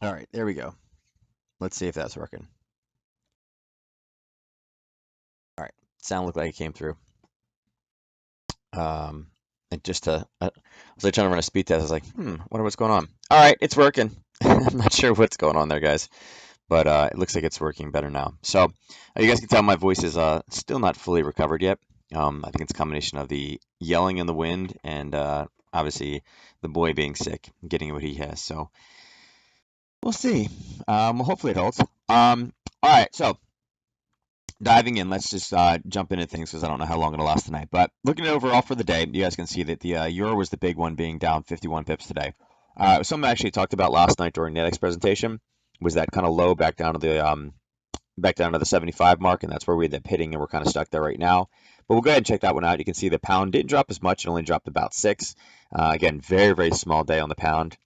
All right, there we go. Let's see if that's working. All right, sound looked like it came through. Um, and just I was like trying to run a speed test. I was like, wonder what's going on. All right, it's working. I'm not sure what's going on there, guys, but it looks like it's working better now. So you guys can tell my voice is still not fully recovered yet. I think it's a combination of the yelling in the wind and obviously the boy being sick, getting what he has. So we'll see. Well, hopefully it holds. All right, so diving in, let's just jump into things because I don't know how long it'll last tonight. But looking at overall for the day, you guys can see that the euro was the big one, being down 51 pips today. Something I actually talked about last night during Netix presentation was that kind of low back down to the 75 mark, and that's where we ended up hitting, and we're kind of stuck there right now. But we'll go ahead and check that one out. You can see the pound didn't drop as much; it only dropped about 6. Again, very very small day on the pound.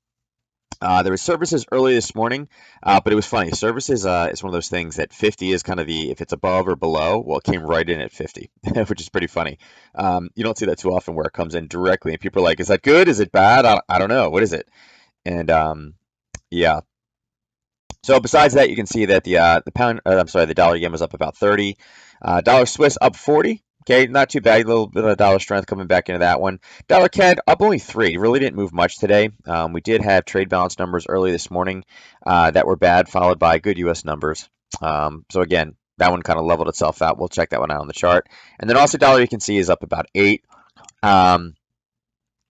There was services early this morning, but it was funny. Services is one of those things that 50 is kind of if it's above or below, well, it came right in at 50, which is pretty funny. You don't see that too often where it comes in directly, and people are like, is that good? Is it bad? I don't know. What is it? And yeah. So besides that, you can see that the pound, I'm sorry, the dollar yen was up about 30. Dollar Swiss up 40. Okay, not too bad. A little bit of dollar strength coming back into that one. Dollar CAD up only 3. Really didn't move much today. We did have trade balance numbers early this morning that were bad, followed by good U.S. numbers. So again, that one kind of leveled itself out. We'll check that one out on the chart. And then also dollar you can see is up about 8. Um,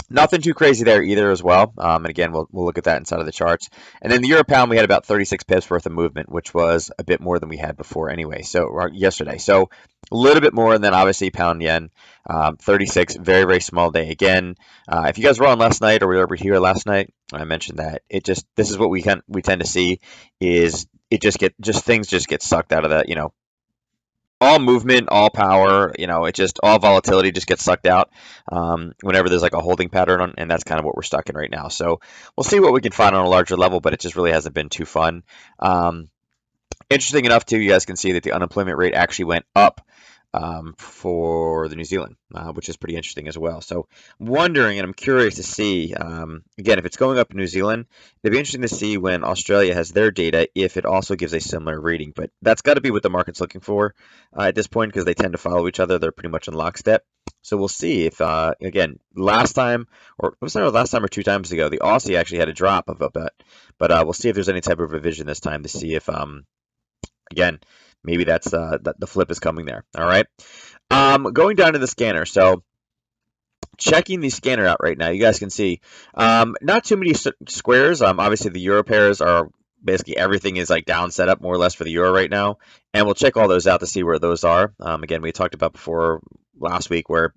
Nothing too crazy there either as well. And again, we'll look at that inside of the charts. And then the euro pound, we had about 36 pips worth of movement, which was a bit more than we had before anyway. So or yesterday, so a little bit more. And then obviously pound yen, 36, very very small day again. If you guys were on last night or we were over here last night, I mentioned that this is what we tend to see is it just things just get sucked out of that, all movement, all power, it just all volatility just gets sucked out whenever there's like a holding pattern, and that's kind of what we're stuck in right now. So we'll see what we can find on a larger level, but it just really hasn't been too fun. Um, Interesting enough, too, you guys can see that the unemployment rate actually went up for the New Zealand, which is pretty interesting as well. So wondering, and I'm curious to see, again, if it's going up in New Zealand, it'd be interesting to see when Australia has their data, if it also gives a similar reading. But that's got to be what the market's looking for at this point because they tend to follow each other. They're pretty much in lockstep. So we'll see if, again, last time, or was it last time or 2 times ago, the Aussie actually had a drop of a bit. But we'll see if there's any type of revision this time to see if, again, maybe that's the flip is coming there. All right. Going down to the scanner. So checking the scanner out right now, you guys can see not too many squares. Obviously the euro pairs are basically everything is like down set up more or less for the euro right now, and we'll check all those out to see where those are. Again, we talked about before last week where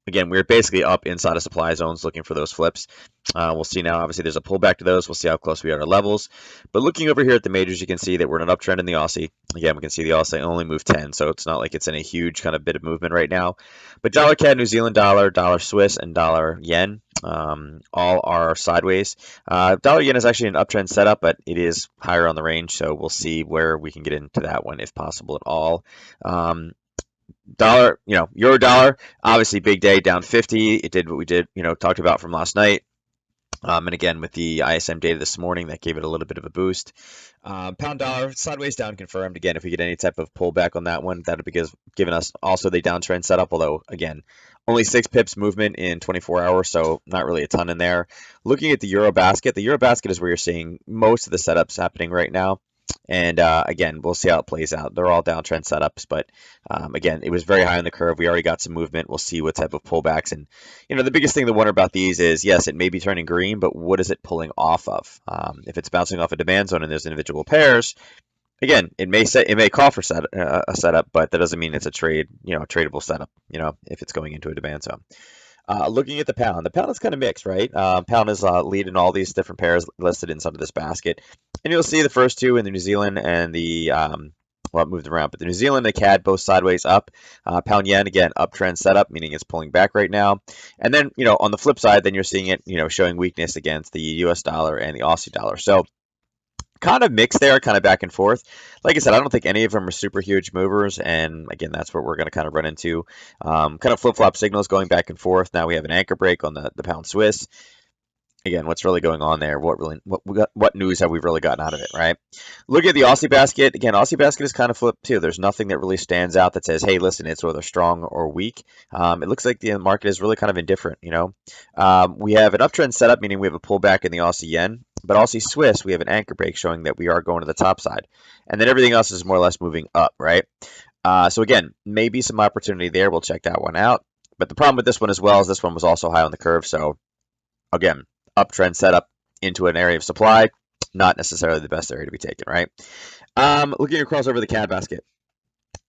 again we're basically up inside of supply zones looking for those flips. We'll see now. Obviously, there's a pullback to those. We'll see how close we are to levels. But looking over here at the majors, you can see that we're in an uptrend in the Aussie. Again, we can see the Aussie only moved 10, so it's not like it's in a huge kind of bit of movement right now. But dollar CAD, New Zealand dollar, dollar Swiss, and dollar yen all are sideways. Dollar yen is actually an uptrend setup, but it is higher on the range, so we'll see where we can get into that one if possible at all. Dollar, euro dollar, obviously big day, down 50. It did what we did, talked about from last night. And again, with the ISM data this morning, that gave it a little bit of a boost. Pound dollar, sideways down confirmed. Again, if we get any type of pullback on that one, that would be giving us also the downtrend setup, although, again, only 6 pips movement in 24 hours, so not really a ton in there. Looking at the Euro basket, the Euro basket is where you're seeing most of the setups happening right now. And again, we'll see how it plays out. They're all downtrend setups, but again, it was very high on the curve. We already got some movement. We'll see what type of pullbacks. And the biggest thing to wonder about these is, yes, it may be turning green, but what is it pulling off of? If it's bouncing off a demand zone and there's individual pairs, again, it may call for a setup, but that doesn't mean it's a tradable setup. If it's going into a demand zone. Looking at the pound is kind of mixed, right? Pound is leading all these different pairs listed inside of this basket. And you'll see the first two in the New Zealand and the, well, it moved around, but the New Zealand and the CAD both sideways up. Pound yen, again, uptrend setup, meaning it's pulling back right now. And then, on the flip side, then you're seeing it, showing weakness against the US dollar and the Aussie dollar. So kind of mixed there, kind of back and forth. Like I said, I don't think any of them are super huge movers, and again, that's what we're going to kind of run into. Kind of flip-flop signals going back and forth. Now we have an anchor break on the pound Swiss. again, what's really going on there? What news have we really gotten out of it, right? Look at the Aussie basket. Again, Aussie basket is kind of flipped too. There's nothing that really stands out that says, hey, listen, it's either strong or weak. It looks like the market is really kind of indifferent, you know. We have an uptrend setup, meaning we have a pullback in the Aussie yen, but Aussie Swiss, we have an anchor break showing that we are going to the top side. And then everything else is more or less moving up, right? So again, maybe some opportunity there. We'll check that one out. But the problem with this one as well is this one was also high on the curve. So again, uptrend setup into an area of supply, not necessarily the best area to be taken, right? Looking across over the CAD basket.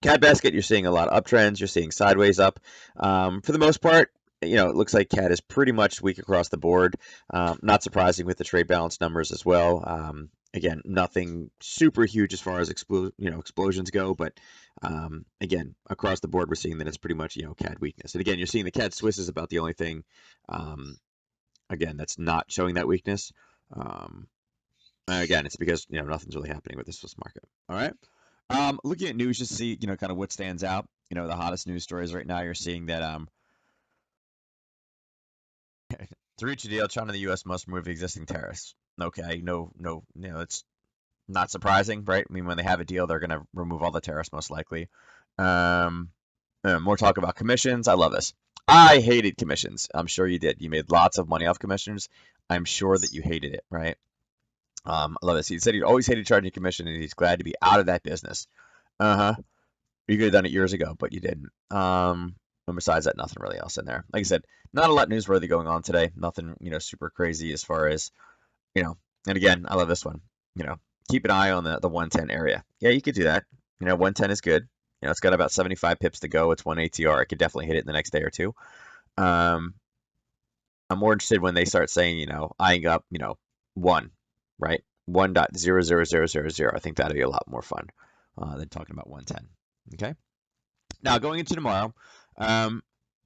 CAD basket, you're seeing a lot of uptrends. You're seeing sideways up. For the most part, you know, it looks like CAD is pretty much weak across the board. Not surprising with the trade balance numbers as well. Again, nothing super huge as far as explosions go, but again, across the board, we're seeing that it's pretty much CAD weakness. And again, you're seeing the CAD Swiss is about the only thing. Again, that's not showing that weakness. Again, it's because nothing's really happening with the Swiss market. All right. Looking at news, just to see kind of what stands out. The hottest news stories right now. You're seeing that to reach a deal, China and the U.S. must remove existing tariffs. Okay, no, it's not surprising, right? I mean, when they have a deal, they're going to remove all the tariffs most likely. More talk about commissions. I love this. I hated commissions. I'm sure you did. You made lots of money off commissions. I'm sure that you hated it, right? I love this. He said he'd always hated charging commission, and he's glad to be out of that business. Uh-huh. You could have done it years ago, but you didn't. And besides that, nothing really else in there. Like I said, not a lot newsworthy going on today. Nothing, super crazy as far as, and again, I love this one. Keep an eye on the 110 area. Yeah, you could do that. 110 is good. It's got about 75 pips to go. It's 1 ATR. It could definitely hit it in the next day or two. I'm more interested when they start saying, eyeing up, 1, right? 1.00000. I think that'd be a lot more fun than talking about 110. Okay. Now going into tomorrow,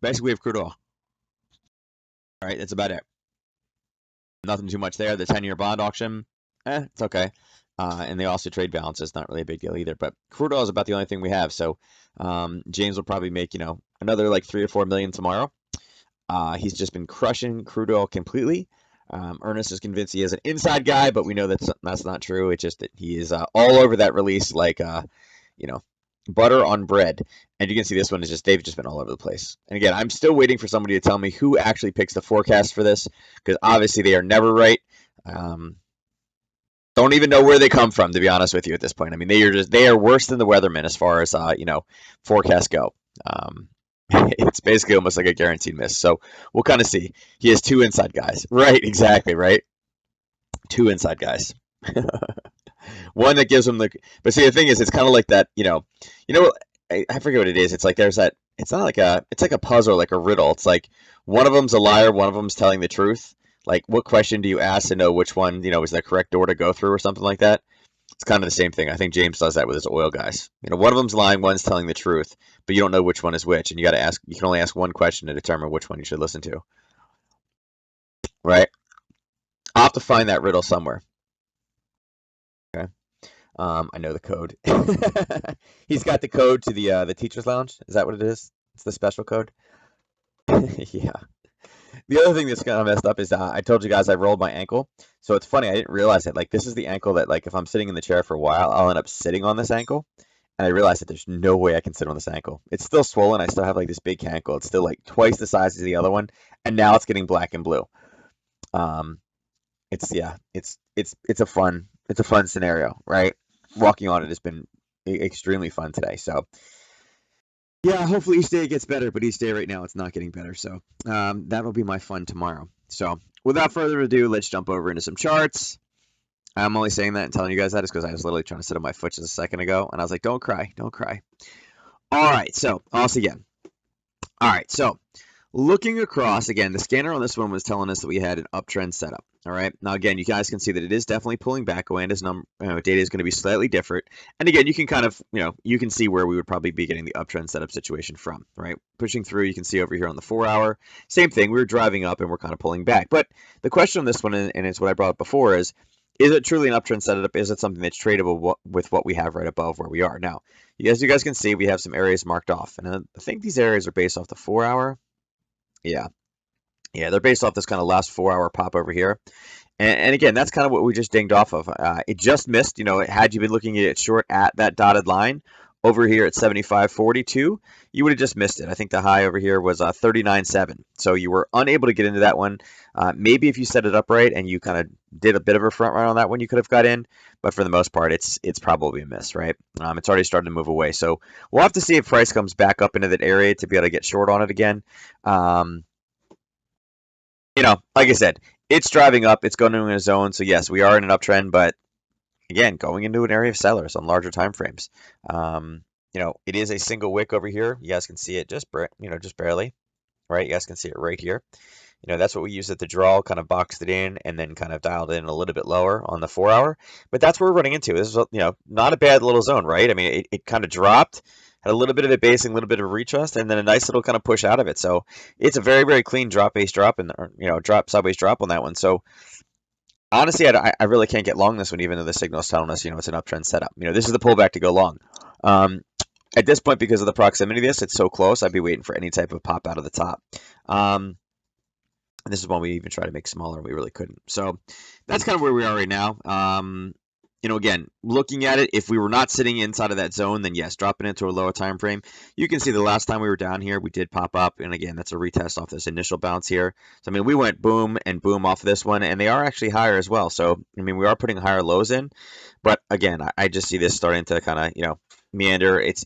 basically we have crude oil. All right, that's about it. Nothing too much there. The 10-year bond auction, it's okay. And they also trade balance is not really a big deal either. But crude oil is about the only thing we have. So James will probably make, another like 3 or 4 million tomorrow. He's just been crushing crude oil completely. Ernest is convinced he is an inside guy, but we know that's not true. It's just that he is all over that release like, butter on bread. And you can see this one is they've just been all over the place. And again, I'm still waiting for somebody to tell me who actually picks the forecast for this, because obviously they are never right. Don't even know where they come from, to be honest with you at this point. I mean, they are worse than the weathermen as far as forecasts go. It's basically almost like a guaranteed miss. So we'll kind of see. He has 2 inside guys. Right, exactly, right? 2 inside guys. One that gives him but see, the thing is, it's kind of like that, I forget what it is. It's like there's that, it's like a puzzle, like a riddle. It's like one of them's a liar, one of them's telling the truth. Like, what question do you ask to know which one, is the correct door to go through or something like that? It's kind of the same thing. I think James does that with his oil guys. One of them's lying, one's telling the truth, but you don't know which one is which, and you can only ask one question to determine which one you should listen to. Right? I'll have to find that riddle somewhere. Okay. I know the code. He's got the code to the teacher's lounge. Is that what it is? It's the special code. Yeah. The other thing that's kind of messed up is I told you guys I rolled my ankle. So it's funny, I didn't realize it. Like, this is the ankle that, like, if I'm sitting in the chair for a while, I'll end up sitting on this ankle. And I realized that there's no way I can sit on this ankle. It's still swollen. I still have like this big ankle. It's still like twice the size as the other one, and now it's getting black and blue. Um, it's a fun scenario, right? Walking on it has been extremely fun today. So yeah, hopefully each day it gets better, but each day right now it's not getting better. So that'll be my fun tomorrow. So without further ado, let's jump over into some charts. I'm only saying that and telling you guys that is because I was literally trying to sit on my foot just a second ago, and I was like, don't cry, don't cry. All right, so also again. All right, so looking across, again, the scanner on this one was telling us that we had an uptrend setup. All right, now again, you guys can see that it is definitely pulling back. Awanda's data is going to be slightly different. And again, you can kind of, you can see where we would probably be getting the uptrend setup situation from, right? Pushing through, you can see over here on the 4-hour, same thing. We were driving up and we're kind of pulling back. But the question on this one, and it's what I brought up before, is it truly an uptrend setup? Is it something that's tradable with what we have right above where we are? Now, as you guys can see, we have some areas marked off. And I think these areas are based off the 4-hour. Yeah. Yeah, they're based off this kind of last 4 hour pop over here. And again, that's kind of what we just dinged off of. It just missed, had you been looking at it short at that dotted line over here at 75.42, you would have just missed it. I think the high over here was 39.7. So you were unable to get into that one. Maybe if you set it up right and you kind of did a bit of a front run on that one, you could have got in. But for the most part, it's probably a miss, right? It's already starting to move away. So we'll have to see if price comes back up into that area to be able to get short on it again. Um, like I said, it's driving up, it's going into a zone. So yes, we are in an uptrend, but again, going into an area of sellers on larger time frames. It is a single wick over here. You guys can see it just barely, right? You guys can see it right here. That's what we used at the draw, kind of boxed it in and then kind of dialed in a little bit lower on the 4 hour. But that's where we're running into. This is, not a bad little zone, right? I mean, it kind of dropped, had a little bit of a basing, a little bit of a retest, and then a nice little kind of push out of it. So it's a very, very clean drop base drop and, drop sideways drop on that one. So honestly, I really can't get long this one, even though the signal's telling us, it's an uptrend setup. This is the pullback to go long. At this point, because of the proximity of this, it's so close, I'd be waiting for any type of pop out of the top. And this is one we even tried to make smaller, and we really couldn't. So that's kind of where we are right now. Again, looking at it, if we were not sitting inside of that zone, then yes, dropping into a lower time frame. You can see the last time we were down here, we did pop up, and again, that's a retest off this initial bounce here. So I mean, we went boom and boom off of this one, and they are actually higher as well. So I mean, we are putting higher lows in, but again, I just see this starting to kind of meander. It's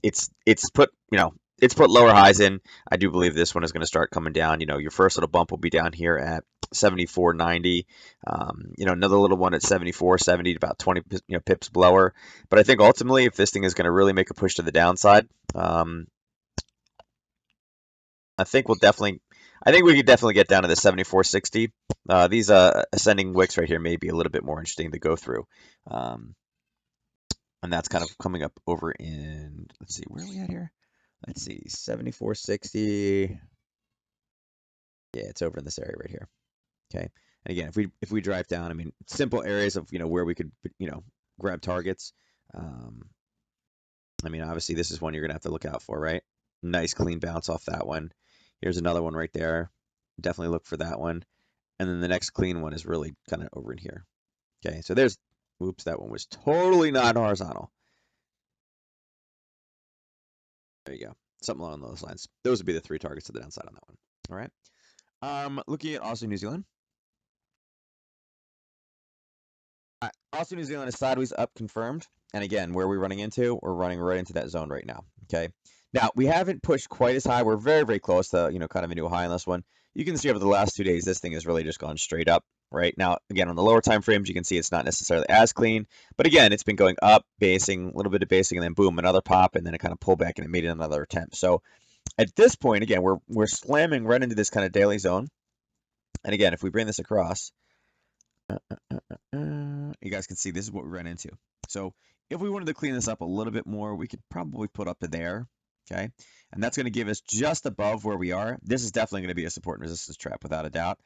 put lower highs in. I do believe this one is going to start coming down. Your first little bump will be down here at 74.90. Another little one at 74.70, about 20 pips lower. But I think ultimately, if this thing is going to really make a push to the downside, I think we could definitely get down to the 74.60. These ascending wicks right here may be a little bit more interesting to go through. And that's kind of coming up over in, let's see, where are we at here? Let's see, 74.60. Yeah, it's over in this area right here. Okay. And again, if we drive down, I mean, simple areas of, where we could, grab targets. I mean, obviously this is one you're going to have to look out for, right? Nice clean bounce off that one. Here's another one right there. Definitely look for that one. And then the next clean one is really kind of over in here. Okay. So oops, that one was totally not horizontal. There you go. Something along those lines. Those would be the three targets to the downside on that one. All right. Looking at Aussie New Zealand. Aussie New Zealand is sideways up confirmed. And again, where are we running into? We're running right into that zone right now. Okay. Now, we haven't pushed quite as high. We're very, very close to, kind of a new high on this one. You can see over the last 2 days, this thing has really just gone straight up. Right now, again, on the lower time frames, you can see it's not necessarily as clean, but again, it's been going up, basing, a little bit of basing, and then boom, another pop, and then it kind of pulled back and it made it another attempt. So at this point, again, we're slamming right into this kind of daily zone. And again, if we bring this across, you guys can see this is what we ran into. So if we wanted to clean this up a little bit more, we could probably put up to there. Okay, and that's going to give us just above where we are. This is definitely going to be a support and resistance trap without a doubt.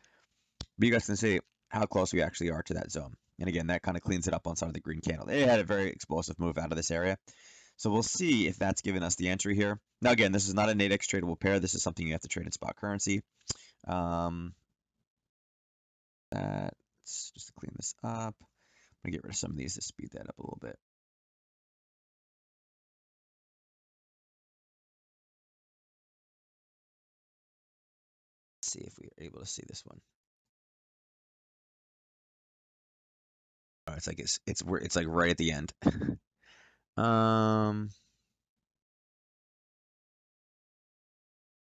But you guys can see how close we actually are to that zone. And again, that kind of cleans it up on side of the green candle. It had a very explosive move out of this area. So we'll see if that's giving us the entry here. Now, again, this is not a Nadex tradable pair. This is something you have to trade in spot currency. That's just to clean this up. I'm going to get rid of some of these to speed that up a little bit. Let's see if we're able to see this one. Oh, it's like right at the end.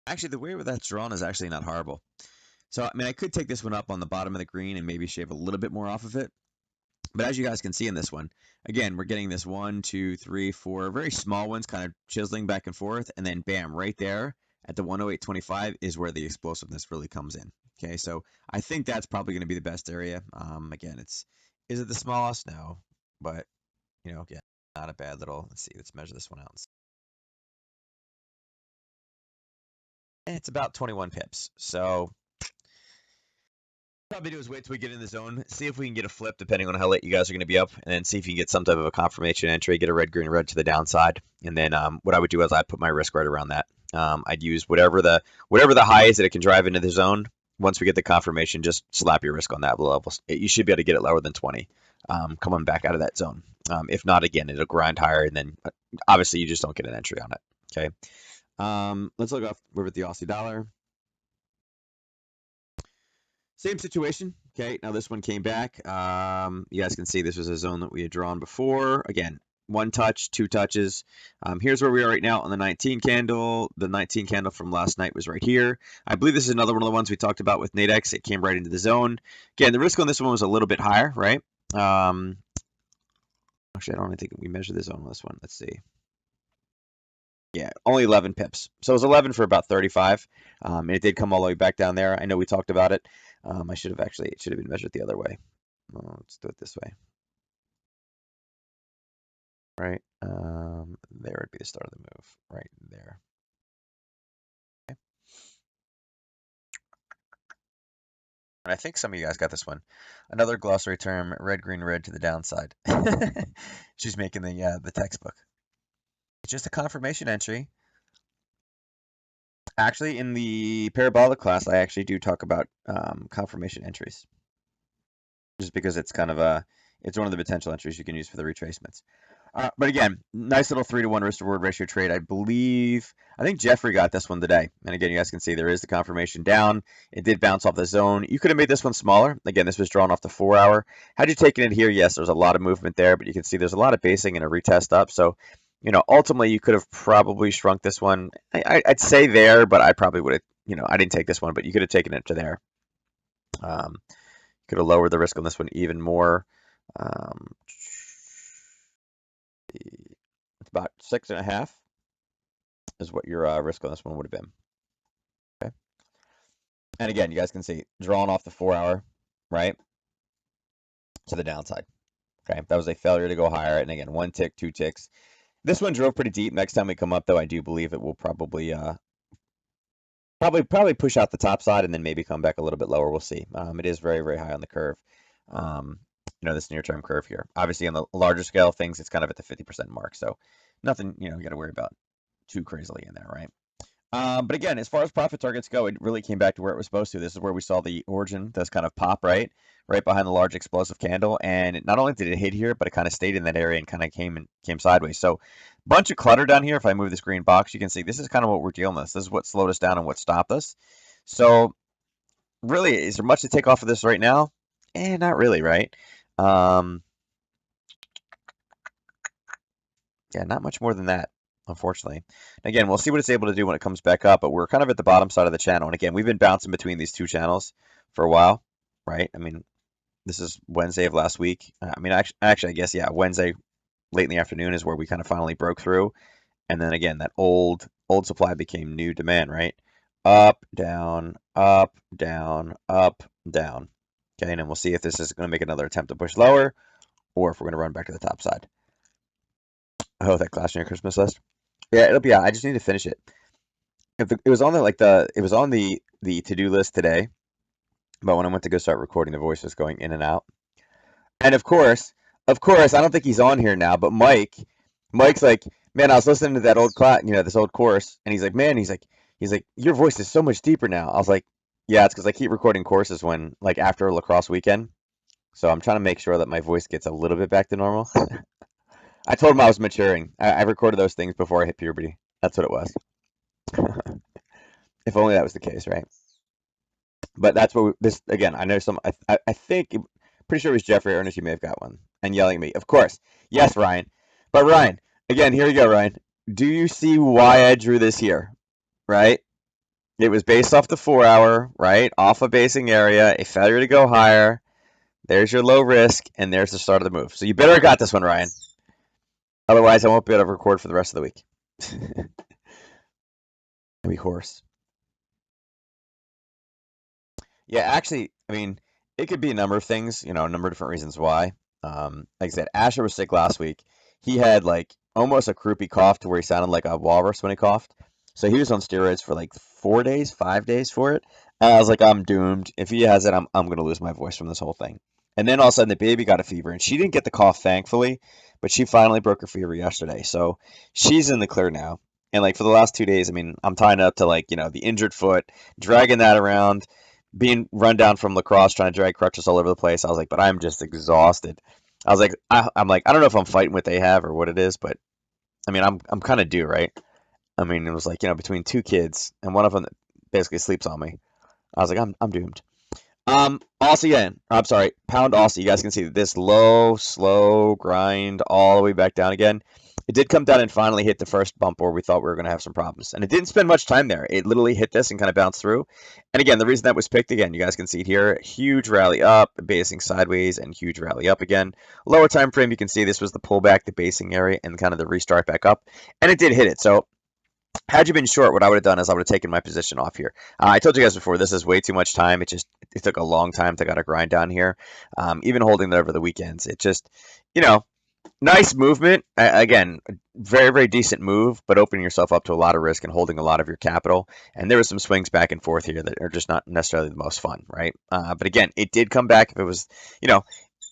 Actually, the way that's drawn is actually not horrible. So, I mean, I could take this one up on the bottom of the green and maybe shave a little bit more off of it. But as you guys can see in this one, again, we're getting this 1, 2, 3, 4 very small ones kind of chiseling back and forth. And then bam, right there at the 108.25 is where the explosiveness really comes in. Okay, so I think that's probably going to be the best area. Again, is it the smallest? No. But, again, not a bad little, let's see, let's measure this one out. It's about 21 pips. So probably do is wait till we get in the zone, see if we can get a flip depending on how late you guys are going to be up, and then see if you can get some type of a confirmation entry, get a red, green, red to the downside. And then what I would do is I'd put my risk right around that. I'd use whatever the high is that it can drive into the zone once we get the confirmation, just slap your risk on that level. You should be able to get it lower than 20 coming back out of that zone. If not, again, it'll grind higher, and then obviously you just don't get an entry on it. Okay. Let's look over at the Aussie dollar. Same situation. Okay, now this one came back. You guys can see this was a zone that we had drawn before. Again, one touch, two touches. Here's where we are right now on the 19 candle. The 19 candle from last night was right here. I believe this is another one of the ones we talked about with Nadex. It came right into the zone. Again, the risk on this one was a little bit higher, right? Actually, I don't even think we measured the zone on this one. Let's see. Yeah, only 11 pips. So it was 11 for about 35. And it did come all the way back down there. I know we talked about it. It should have been measured the other way. Well, let's do it this way. Right. There would be the start of the move. Right there. Okay. And I think some of you guys got this one. Another glossary term, red, green, red to the downside. She's making the textbook. It's just a confirmation entry. Actually, in the parabolic class, I actually do talk about confirmation entries, just because it's kind of it's one of the potential entries you can use for the retracements. But again, nice little 3-to-1 risk to reward ratio trade. I think Jeffrey got this one today. And again, you guys can see there is the confirmation down. It did bounce off the zone. You could have made this one smaller. Again, this was drawn off the 4-hour. Had you taken it here, yes, there's a lot of movement there, but you can see there's a lot of basing and a retest up. So, ultimately you could have probably shrunk this one. I'd say there, but I probably would have, I didn't take this one, but you could have taken it to there. Could have lowered the risk on this one even more. It's about 6.5 is what your risk on this one would have been. Okay. And again, you guys can see drawn off the 4-hour, right, to the downside. Okay, that was a failure to go higher. And again, 1 tick, 2 ticks. This one drove pretty deep. Next time we come up, though, I do believe it will probably push out the top side and then maybe come back a little bit lower. We'll see. It is very, very high on the curve. This near-term curve here. Obviously, on the larger scale things, it's kind of at the 50% mark. So nothing, you got to worry about too crazily in there, right? But again, as far as profit targets go, it really came back to where it was supposed to. This is where we saw the origin, this kind of pop, right behind the large explosive candle. And not only did it hit here, but it kind of stayed in that area and kind of came sideways. So bunch of clutter down here. If I move this green box, you can see this is kind of what we're dealing with. This is what slowed us down and what stopped us. So really, is there much to take off of this right now? Not really, right? Yeah, not much more than that, unfortunately. Again, we'll see what it's able to do when it comes back up, but we're kind of at the bottom side of the channel. And again, we've been bouncing between these two channels for a while, right? I mean, this is Wednesday of last week. Actually, I guess, yeah, Wednesday late in the afternoon is where we kind of finally broke through. And then again, that old supply became new demand, right? Up, down, up, down, up, down. Okay, and then we'll see if this is going to make another attempt to push lower or if we're going to run back to the top side. Oh, that class on your Christmas list? Yeah, it'll be out. I just need to finish it. It was on the to-do list today, but when I went to go start recording, the voice was going in and out. And of course, I don't think he's on here now, but Mike's like, man, I was listening to that old class, this old course, and he's like, man, he's like, your voice is so much deeper now. I was like, yeah, it's because I keep recording courses when, like, after a lacrosse weekend. So I'm trying to make sure that my voice gets a little bit back to normal. I told him I was maturing. I recorded those things before I hit puberty. That's what it was. If only that was the case, right? But that's what this again. I know I think pretty sure it was Jeffrey or Ernest. You may have got one and yelling at me. Of course, yes, Ryan. But Ryan, again, here you go, Ryan. Do you see why I drew this here? Right? It was based off the 4-hour, right? Off a basing area, a failure to go higher. There's your low risk, and there's the start of the move. So you better have got this one, Ryan. Otherwise, I won't be able to record for the rest of the week. I'll be hoarse. Yeah, actually, I mean, it could be a number of things, a number of different reasons why. Like I said, Asher was sick last week. He had like almost a croupy cough to where he sounded like a walrus when he coughed. So he was on steroids for like 4 days, 5 days for it. And I was like, I'm doomed. If he has it, I'm gonna lose my voice from this whole thing. And then all of a sudden the baby got a fever and she didn't get the cough, thankfully, but she finally broke her fever yesterday. So she's in the clear now. And like for the last 2 days, I mean, I'm tying up to like, the injured foot, dragging that around. being run down from lacrosse, trying to drag crutches all over the place. I was like, but I'm just exhausted. I was like, I'm like, I don't know if I'm fighting what they have or what it is, but I mean, I'm kind of due, right? I mean, it was like, between two kids and one of them that basically sleeps on me. I was like, I'm doomed. Aussie yen. I'm sorry, pound Aussie. You guys can see this low, slow grind all the way back down again. It did come down and finally hit the first bump where we thought we were going to have some problems. And it didn't spend much time there. It literally hit this and kind of bounced through. And again, the reason that was picked, again, you guys can see it here, huge rally up, basing sideways, and huge rally up again. Lower time frame, you can see this was the pullback, the basing area, and kind of the restart back up. And it did hit it. So had you been short, what I would have done is I would have taken my position off here. I told you guys before, this is way too much time. It took a long time to get a grind down here. Even holding it over the weekends, it just, you know, nice movement. Again, very, very decent move, but opening yourself up to a lot of risk and holding a lot of your capital. And there were some swings back and forth here that are just not necessarily the most fun, right? But again, it did come back if it was, you know,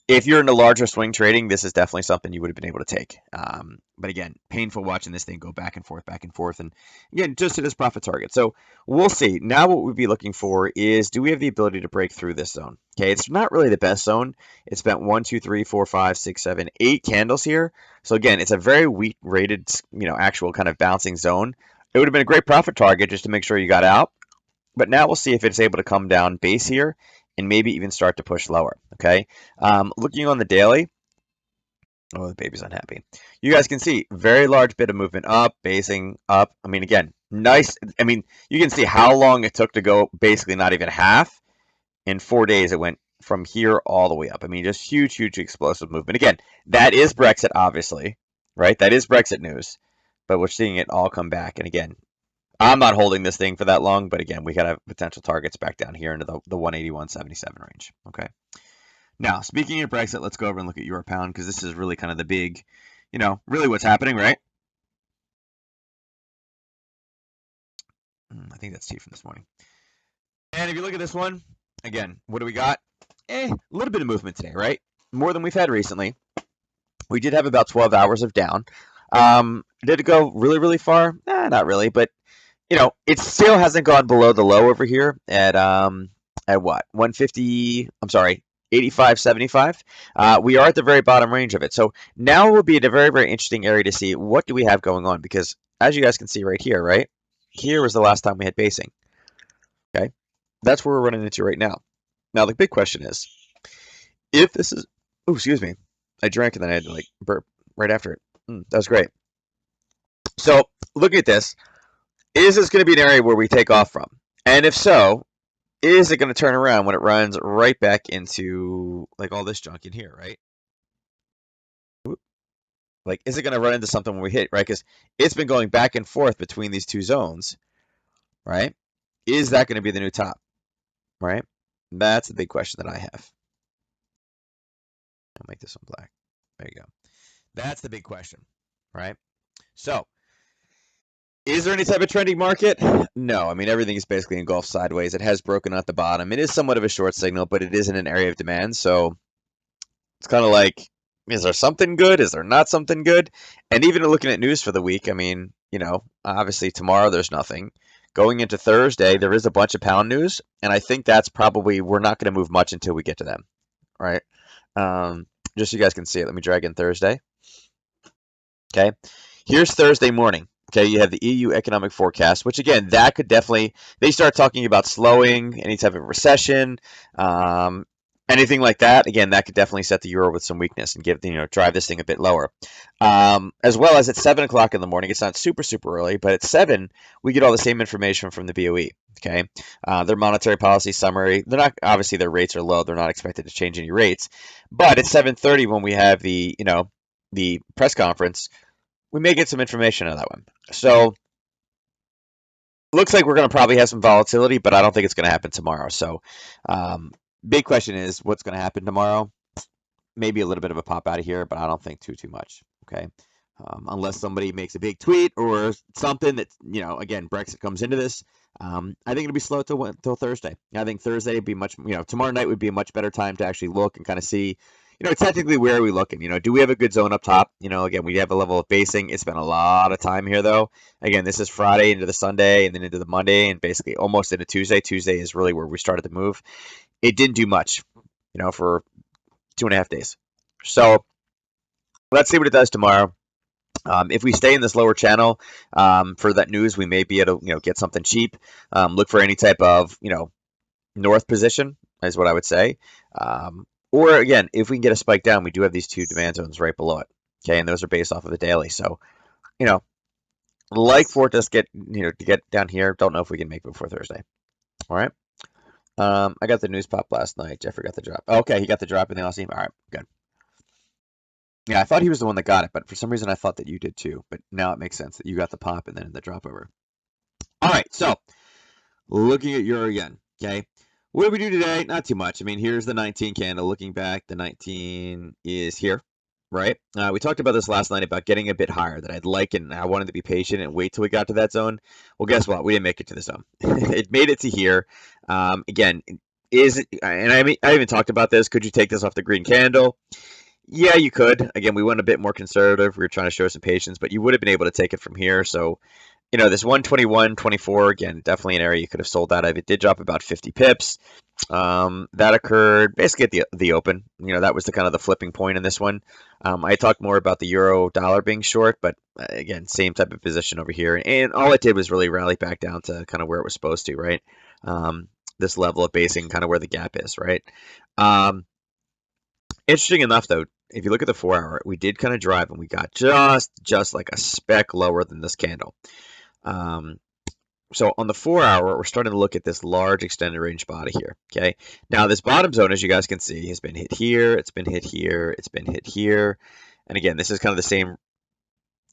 if you're into larger swing trading, this is definitely something you would have been able to take. But again, painful watching this thing go back and forth, and again, just to this profit target. So we'll see. Now, what we'd be looking for is, do we have the ability to break through this zone? Okay, it's not really the best zone. It's been 1, 2, 3, 4, 5, 6, 7, 8 candles here. So again, it's a very weak rated, actual kind of bouncing zone. It would have been a great profit target just to make sure you got out. But now we'll see if it's able to come down base here and maybe even start to push lower. Okay. Looking on the daily. Oh, the baby's unhappy. You guys can see very large bit of movement up, basing up. I mean, again, nice. I mean, you can see how long it took to go basically not even half. In 4 days, it went from here all the way up. I mean, just huge, huge explosive movement. Again, that is Brexit, obviously, right? That is Brexit news. But we're seeing it all come back. And again, I'm not holding this thing for that long, but again, we got to have potential targets back down here into the 181.77 range. Okay. Now, speaking of Brexit, let's go over and look at euro pound because this is really kind of the big, really what's happening, right? I think that's tea from this morning. And if you look at this one, again, what do we got? A little bit of movement today, right? More than we've had recently. We did have about 12 hours of down. Did it go really, really far? Not really, but it still hasn't gone below the low over here at what? 150, I'm sorry, 85.75. We are at the very bottom range of it. So now will be a very, very interesting area to see what do we have going on, because as you guys can see right here, right? Here was the last time we had basing. Okay. That's where we're running into right now. Now the big question is, if this is, oh, excuse me, I drank and then I had to like burp right after it. That was great. So look at this. Is this going to be an area where we take off from? And if so, is it going to turn around when it runs right back into like all this junk in here, right? Like, is it going to run into something when we hit, right? Because it's been going back and forth between these two zones, right? Is that going to be the new top, right? That's the big question that I have. I'll make this one black. There you go. That's the big question, right? So, is there any type of trending market? No. I mean, everything is basically engulfed sideways. It has broken out the bottom. It is somewhat of a short signal, but it is in an area of demand. So it's kind of like, is there something good? Is there not something good? And even looking at news for the week, I mean, obviously tomorrow there's nothing. Going into Thursday, there is a bunch of pound news, and I think that's probably, we're not going to move much until we get to them, right? Just so you guys can see it, let me drag in Thursday. Okay, here's Thursday morning. Okay, you have the EU economic forecast, which again, that could definitely, they start talking about slowing, any type of recession, anything like that. Again, that could definitely set the euro with some weakness and drive this thing a bit lower. As well as at 7 o'clock in the morning, it's not super, super early, but at 7, we get all the same information from the BOE. Okay, their monetary policy summary. They're not, obviously their rates are low. They're not expected to change any rates, but at 7:30 when we have the press conference, we may get some information on that one. So looks like we're going to probably have some volatility, but I don't think it's going to happen tomorrow. So big question is what's going to happen tomorrow. Maybe a little bit of a pop out of here, but I don't think too much. Okay. Unless somebody makes a big tweet or something that, again, Brexit comes into this. I think it'll be slow till Thursday. I think Thursday would be tomorrow night would be a much better time to actually look and kind of see, technically, where are we looking? Do we have a good zone up top? Again, we have a level of basing. It's been a lot of time here, though. Again, this is Friday into the Sunday and then into the Monday and basically almost into Tuesday. Tuesday is really where we started to move. It didn't do much, for 2.5 days. So let's see what it does tomorrow. If we stay in this lower channel for that news, we may be able to, get something cheap. Look for any type of, north position is what I would say. Or again, if we can get a spike down, we do have these two demand zones right below it. Okay, and those are based off of the daily. So, you know, like for it to get, to get down here. Don't know if we can make it before Thursday. All right. I got the news pop last night. Jeffrey got the drop. Okay, he got the drop in the Aussie. All right, good. Yeah, I thought he was the one that got it, but for some reason I thought that you did too. But now it makes sense that you got the pop and then the drop over. All right, so looking at euro again. Okay, what did we do today? Not too much. I mean, here's the 19 candle. Looking back, the 19 is here, right? We talked about this last night about getting a bit higher that I'd like, and I wanted to be patient and wait till we got to that zone. Well, guess what? We didn't make it to the zone. It made it to here. Again, and I even talked about this. Could you take this off the green candle? Yeah, you could. Again, we went a bit more conservative. We were trying to show some patience, but you would have been able to take it from here. So, this 121.24, again, definitely an area you could have sold out of. It did drop about 50 pips. That occurred basically at the open. That was the kind of the flipping point in this one. I talked more about the euro dollar being short, but again, same type of position over here. And all it did was really rally back down to kind of where it was supposed to, right? This level of basing, kind of where the gap is, right? Interesting enough, though, if you look at the 4-hour, we did kind of drive and we got just like a speck lower than this candle. So on the 4-hour, we're starting to look at this large extended range body here. Okay. Now this bottom zone, as you guys can see, has been hit here. It's been hit here. It's been hit here. And again, this is kind of the same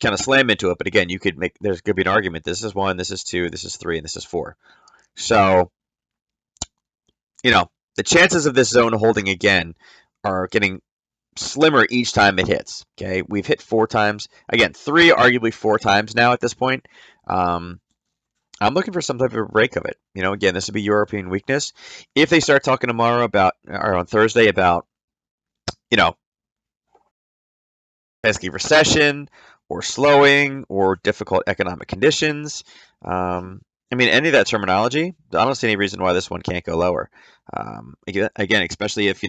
kind of slam into it. But again, there's going to be an argument. This is 1, this is 2, this is 3, and this is 4. So, the chances of this zone holding again are getting slimmer each time it hits. Okay, we've hit 4 times. Again, 3, arguably 4 times now at this point. I'm looking for some type of break of it. Again, this would be European weakness. If they start talking tomorrow or on Thursday about, basically recession or slowing or difficult economic conditions, any of that terminology, I don't see any reason why this one can't go lower. Again, especially if,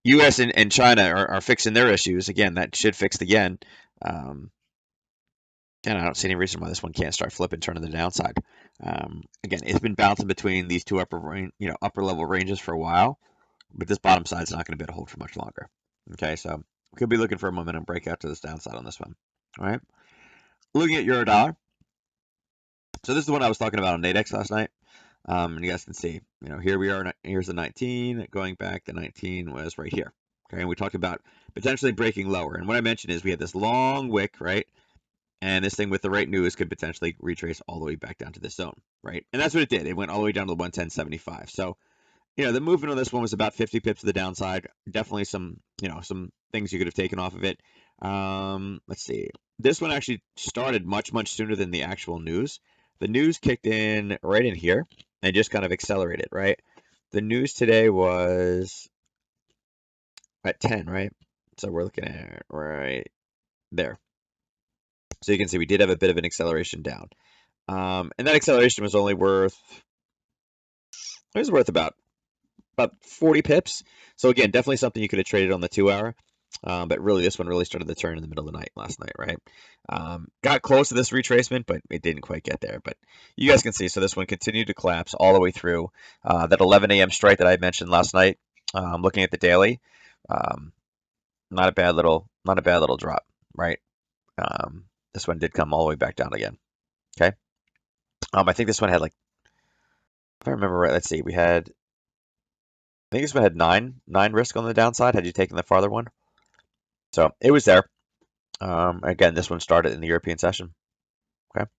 U.S. and China are fixing their issues. Again, that should fix the yen. And I don't see any reason why this one can't start flipping, turning to the downside. Again, it's been bouncing between these two upper level ranges for a while, but this bottom side is not going to be able to hold for much longer. Okay, so we could be looking for a momentum breakout to this downside on this one. All right, looking at euro dollar. So this is the one I was talking about on Nadex last night. And you guys can see, here we are. Here's the 19. Going back, the 19 was right here. Okay, and we talked about potentially breaking lower. And what I mentioned is we had this long wick, right? And this thing with the right news could potentially retrace all the way back down to this zone, right? And that's what it did. It went all the way down to the 110.75. So, the movement on this one was about 50 pips to the downside. Definitely some things you could have taken off of it. Let's see. This one actually started much, much sooner than the actual news. The news kicked in right in here and just kind of accelerated, right? The news today was at 10, right? So we're looking at right there. So you can see we did have a bit of an acceleration down. And that acceleration was only worth about 40 pips. So again, definitely something you could have traded on the 2-hour. But really, this one really started to turn in the middle of the night last night, right? Got close to this retracement, but it didn't quite get there. But you guys can see, so this one continued to collapse all the way through that 11 a.m. strike that I mentioned last night. Looking at the daily, not a bad little drop, right? This one did come all the way back down again. Okay. I think this one had if I remember right, let's see, I think this one had nine risk on the downside. Had you taken the farther one? So it was there. Again, this one started in the European session. Okay.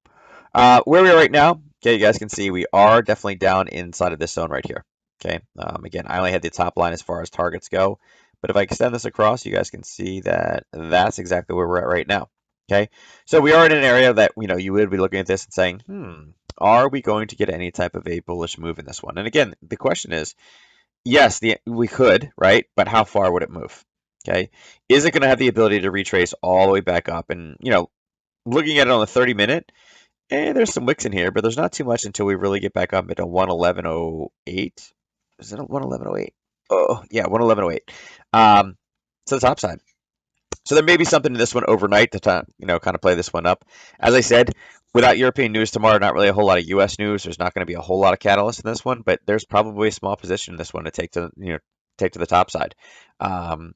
Where we are right now, okay, you guys can see we are definitely down inside of this zone right here. Okay. Again, I only had the top line as far as targets go, but if I extend this across, you guys can see that that's exactly where we're at right now. Okay. So we are in an area that, you would be looking at this and saying, are we going to get any type of a bullish move in this one? And again, the question is, yes, we could, right? But how far would it move? Okay. Is it going to have the ability to retrace all the way back up? And, looking at it on the 30-minute, there's some wicks in here, but there's not too much until we really get back up into 111.08. Is it 111.08? Oh, yeah, 111.08. To the top side. So there may be something in this one overnight to kind of play this one up. As I said, without European news tomorrow, not really a whole lot of U.S. news. There's not going to be a whole lot of catalyst in this one, but there's probably a small position in this one to take to the top side. Um,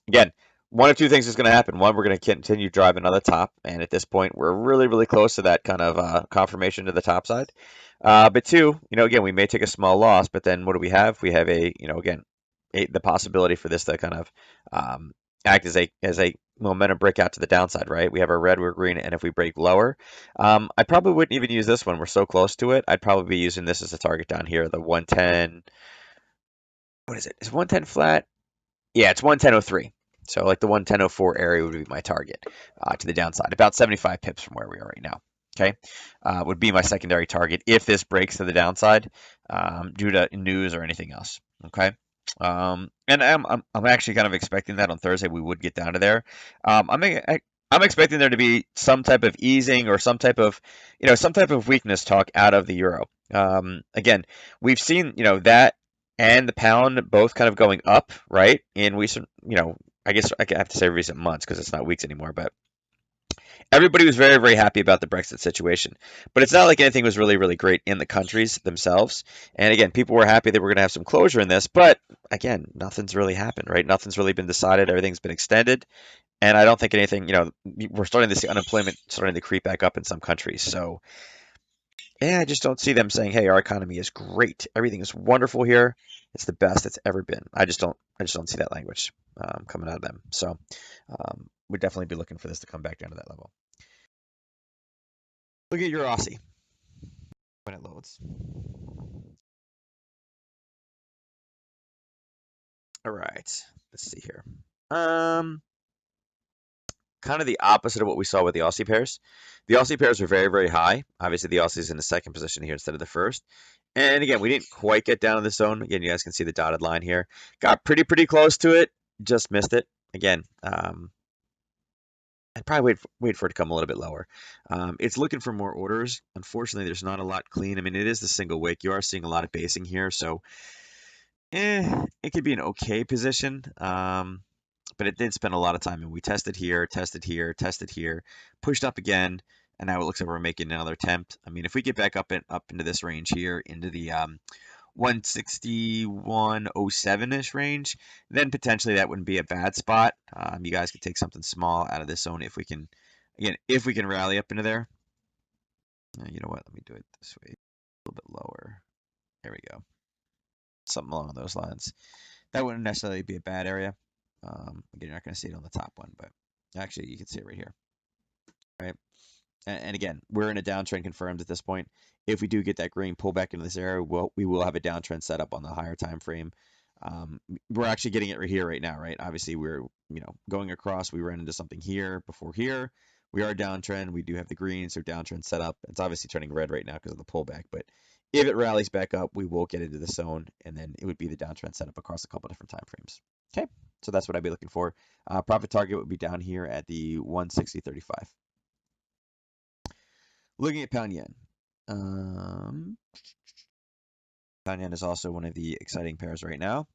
Again, one of two things is going to happen. One, we're going to continue driving on the top, and at this point, we're really, really close to that kind of confirmation to the top side. But two, again, we may take a small loss, but then what do we have? We have again, the possibility for this to kind of act as a momentum breakout to the downside, right? We have our red, we're green, and if we break lower, I probably wouldn't even use this one. We're so close to it. I'd probably be using this as a target down here, the 110. What is it? Is 110 flat? Yeah, it's 110.03. So like the 110.04 area would be my target to the downside, about 75 pips from where we are right now. Okay, would be my secondary target if this breaks to the downside due to news or anything else. Okay, and I'm actually kind of expecting that on Thursday we would get down to there. I'm expecting there to be some type of easing or some type of weakness talk out of the euro. Again, we've seen that and the pound both kind of going up, right? In recent, I guess I have to say recent months because it's not weeks anymore, but everybody was very, very happy about the Brexit situation. But it's not like anything was really, really great in the countries themselves. And again, people were happy that we're going to have some closure in this, but again, nothing's really happened, right? Nothing's really been decided. Everything's been extended. And I don't think anything, we're starting to see unemployment starting to creep back up in some countries. So yeah, I just don't see them saying, "Hey, our economy is great. Everything is wonderful here. It's the best it's ever been." I just don't see that language coming out of them. So, we'd definitely be looking for this to come back down to that level. Look at your Aussie when it loads. All right, let's see here. Um, Kind of the opposite of what we saw with the Aussie pairs. The Aussie pairs are very, very high. Obviously, the Aussie's in the second position here instead of the first. And again, we didn't quite get down in the zone. Again, you guys can see the dotted line here. Got pretty, pretty close to it. Just missed it. Again, I'd probably wait for it to come a little bit lower. It's looking for more orders. Unfortunately, there's not a lot clean. I mean, it is the single wick. You are seeing a lot of basing here, so it could be an okay position. But it did spend a lot of time, and we tested here, tested here, tested here, pushed up again, and now it looks like we're making another attempt. I mean, if we get back up into this range here, into the 161.07-ish range, then potentially that wouldn't be a bad spot. You guys could take something small out of this zone if we can, again, if we can rally up into there. You know what? Let me do it this way, a little bit lower. There we go. Something along those lines. That wouldn't necessarily be a bad area. Again, you're not going to see it on the top one, but actually you can see it right here, right? And again, we're in a downtrend confirmed at this point. If we do get that green pullback into this area, we will have a downtrend set up on the higher time frame. We're actually getting it right here right now, right? Obviously, we're going across. We ran into something here before here. We are downtrend. We do have the green, so downtrend set up. It's obviously turning red right now because of the pullback, but if it rallies back up, we will get into the zone, and then it would be the downtrend setup across a couple different time frames. Okay, so that's what I'd be looking for. Profit target would be down here at the 160.35. Looking at pound yen. Um, Pound yen is also one of the exciting pairs right now.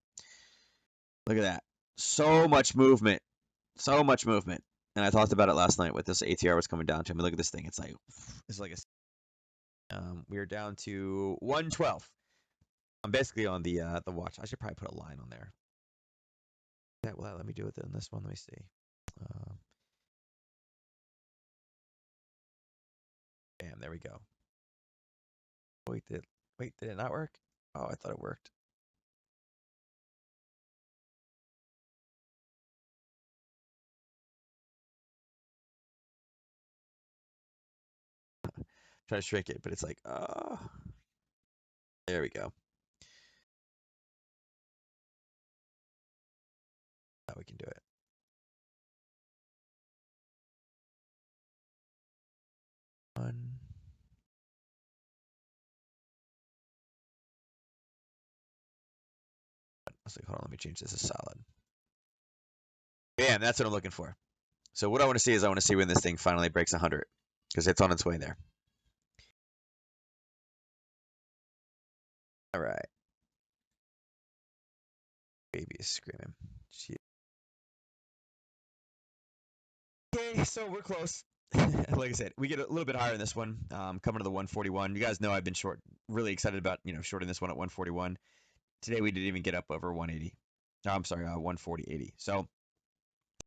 Look at that. So much movement. So much movement. And I talked about it last night with this ATR was coming down to. I mean, look at this thing. It's like we are down to 112. I'm basically on the watch. I should probably put a line on there. That will let me do it in this one. Let me see. Um, Bam, there we go. Wait, did it not work? Oh, I thought it worked. Try to shrink it, but it's like, oh, there we go. Now we can do it. One. Let's see, hold on, let me change this to solid. Bam, that's what I'm looking for. So what I want to see is I want to see when this thing finally breaks 100 because it's on its way there. All right. Baby is screaming. Okay, so we're close. Like I said, we get a little bit higher in this one, coming to the 141. You guys know I've been short, really excited about, shorting this one at 141. Today we didn't even get up over 180. No, I'm sorry, 140.80. So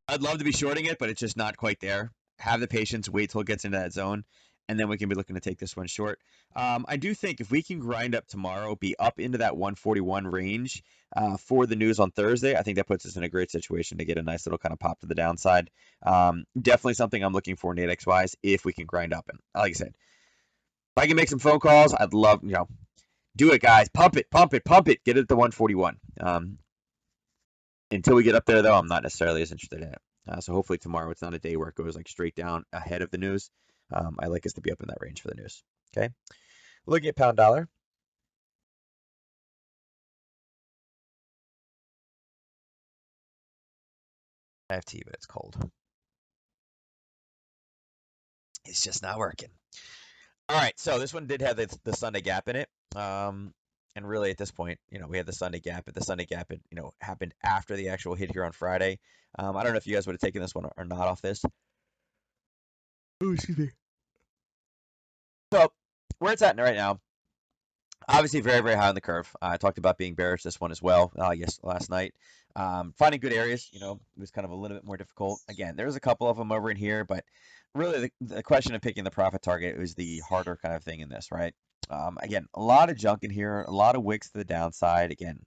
I'd love to be shorting it, but it's just not quite there. Have the patience, wait till it gets into that zone, and then we can be looking to take this one short. I do think if we can grind up tomorrow, be up into that 141 range for the news on Thursday, I think that puts us in a great situation to get a nice little kind of pop to the downside. Definitely something I'm looking for Nadex wise if we can grind up. And like I said, if I can make some phone calls, I'd love, do it, guys. Pump it, pump it, pump it. Get it to 141. Until we get up there, though, I'm not necessarily as interested in it. So hopefully tomorrow it's not a day where it goes like straight down ahead of the news. I like us to be up in that range for the news. Okay. Looking at pound dollar. I have tea, but it's cold. It's just not working. All right. So this one did have the Sunday gap in it. And really at this point, we had the Sunday gap, but the Sunday gap, happened after the actual hit here on Friday. I don't know if you guys would have taken this one or not off this. Oh, excuse me. So where it's at right now, obviously very, very high on the curve. I talked about being bearish this one as well, yes, last night. Finding good areas, it was kind of a little bit more difficult. Again, there's a couple of them over in here, but really the question of picking the profit target was the harder kind of thing in this, right? Again, a lot of junk in here, a lot of wicks to the downside. Again,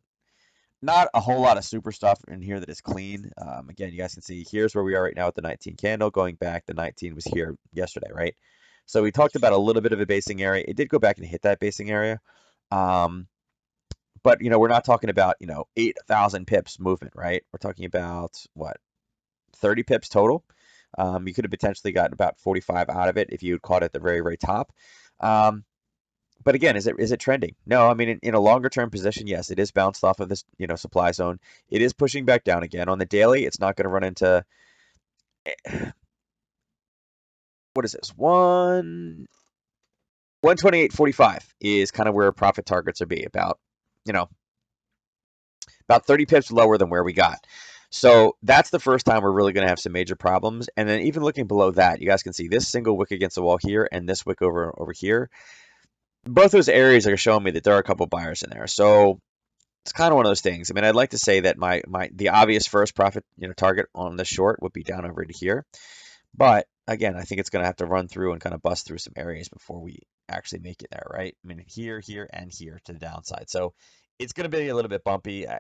not a whole lot of super stuff in here that is clean. Again, you guys can see here's where we are right now with the 19 candle. Going back, the 19 was here yesterday, right? So we talked about a little bit of a basing area. It did go back and hit that basing area. Um, but we're not talking about 8,000 pips movement, right? We're talking about what, 30 pips total. You could have potentially gotten about 45 out of it if you had caught at the very, very top. But again, is it trending? No, I mean in a longer term position, yes, it is bounced off of this supply zone. It is pushing back down again on the daily. It's not going to run into what is this 128.45 is kind of where profit targets are be about 30 pips lower than where we got. So that's the first time we're really going to have some major problems. And then even looking below that, you guys can see this single wick against the wall here and this wick over here. Both those areas are showing me that there are a couple buyers in there. So it's kind of one of those things. I mean, I'd like to say that the obvious first profit target on this short would be down over to here. But again, I think it's going to have to run through and kind of bust through some areas before we actually make it there, right? I mean, here, and here to the downside. So it's going to be a little bit bumpy. I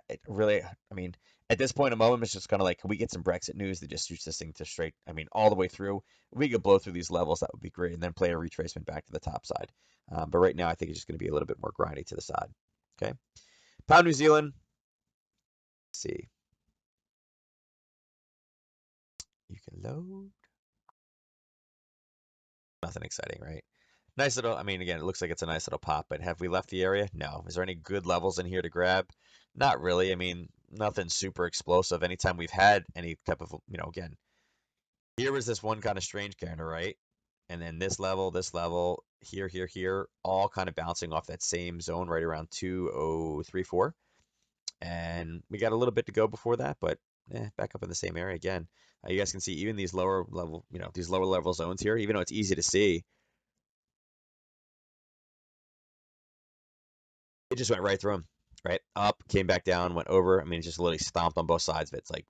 mean, at this point in the moment, it's just kind of like, can we get some Brexit news that just shoots this thing to straight, I mean, all the way through? If we could blow through these levels, that would be great, and then play a retracement back to the top side. But right now, I think it's just going to be a little bit more grindy to the side. Okay. Pound New Zealand. Let's see. You can load. Nothing exciting, right? Nice little, I mean, again, it looks like it's a nice little pop, but have we left the area? No. Is there any good levels in here to grab? Not really. I mean, nothing super explosive. Anytime we've had any type of, again, here was this one kind of strange candle, right? And then this level, here, all kind of bouncing off that same zone right around 2034. And we got a little bit to go before that, but back up in the same area again. You guys can see even these lower level, these lower level zones here, even though it's easy to see, it just went right through them, right? Up, came back down, went over. I mean, it just literally stomped on both sides of it. It's like,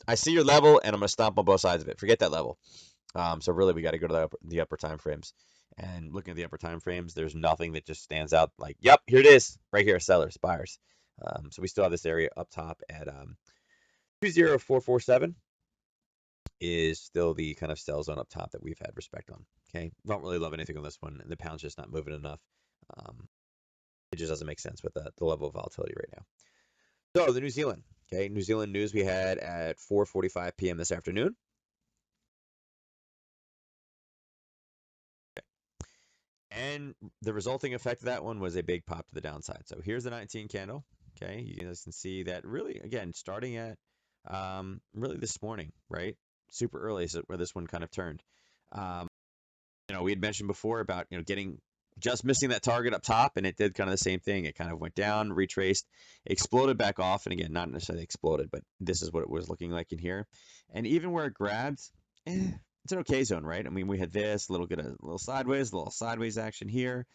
I see your level, and I'm going to stomp on both sides of it. Forget that level. So really, we got to go to the upper time frames. And looking at the upper time frames, there's nothing that just stands out like, yep, here it is, right here, sellers, buyers. So we still have this area up top at 20447 is still the kind of sell zone up top that we've had respect on. Okay, don't really love anything on this one. The pound's just not moving enough. It just doesn't make sense with the level of volatility right now. So the New Zealand, okay, New Zealand news we had at 4:45 p.m. this afternoon. Okay. And the resulting effect of that one was a big pop to the downside. So here's the 19 candle. Okay, you guys can see that really, again, starting at really this morning, right? Super early is where this one kind of turned. Um, we had mentioned before about, getting just missing that target up top, and it did kind of the same thing. It kind of went down, retraced, exploded back off, and again, not necessarily exploded, but this is what it was looking like in here. And even where it grabbed, it's an okay zone, right? I mean, we had this little bit of a little sideways action here,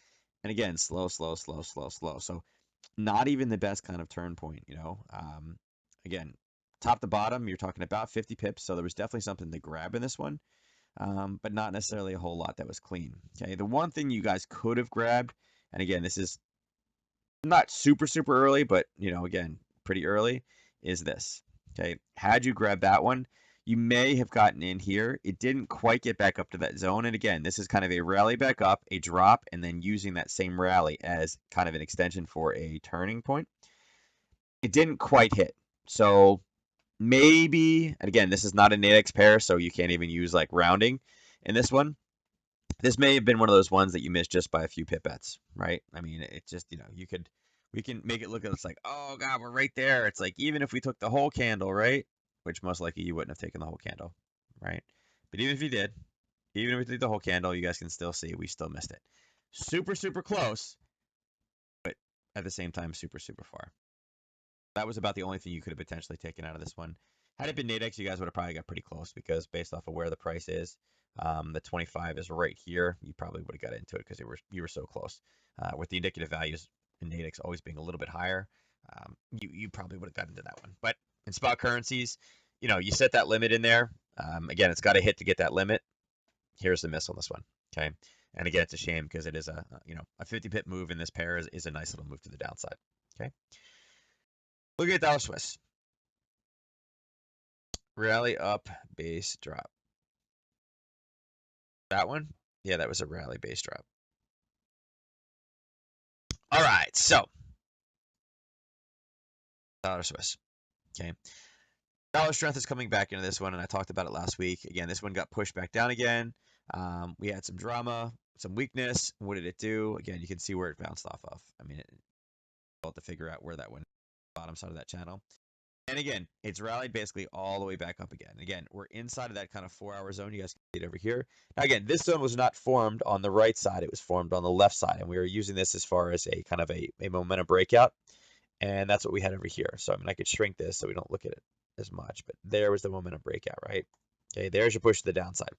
and again, slow, slow, slow, slow, slow. So not even the best kind of turn point. Again, top to bottom, you're talking about 50 pips, so there was definitely something to grab in this one, but not necessarily a whole lot that was clean. Okay, the one thing you guys could have grabbed, and again, this is not super, super early, but, again, pretty early, is this. Okay, had you grabbed that one, you may have gotten in here. It didn't quite get back up to that zone. And again, this is kind of a rally back up, a drop, and then using that same rally as kind of an extension for a turning point. It didn't quite hit. So maybe, and again, this is not a Nadex pair, so you can't even use like rounding in this one. This may have been one of those ones that you missed just by a few pipettes, right? I mean, it just, we can make it look it's like, oh God, we're right there. It's like, even if we took the whole candle, right? Which most likely you wouldn't have taken the whole candle, right? But even if you did, even if we took the whole candle, you guys can still see we still missed it. Super, super close, but at the same time, super, super far. That was about the only thing you could have potentially taken out of this one. Had it been Nadex, you guys would have probably got pretty close because based off of where the price is, the 25 is right here. You probably would have got into it because you were so close. With the indicative values in Nadex always being a little bit higher, you probably would have got into that one. But in spot currencies, you set that limit in there. Again, it's got to hit to get that limit. Here's the miss on this one. Okay, and again, it's a shame because it is a 50 pip move in this pair is a nice little move to the downside. Okay. Look at dollar Swiss. Rally up, base drop. That one? Yeah, that was a rally base drop. All right, so dollar Swiss. Okay. Dollar strength is coming back into this one, and I talked about it last week. Again, this one got pushed back down again. We had some drama, some weakness. What did it do? Again, you can see where it bounced off of. I mean, it's difficult to figure out where that went, bottom side of that channel. And again, it's rallied basically all the way back up again. Again, we're inside of that kind of 4-hour zone. You guys can see it over here. Now, again, this zone was not formed on the right side. It was formed on the left side. And we were using this as far as a kind of a momentum breakout. And that's what we had over here. So, I mean, I could shrink this so we don't look at it as much. But there was the momentum breakout, right? Okay, there's your push to the downside.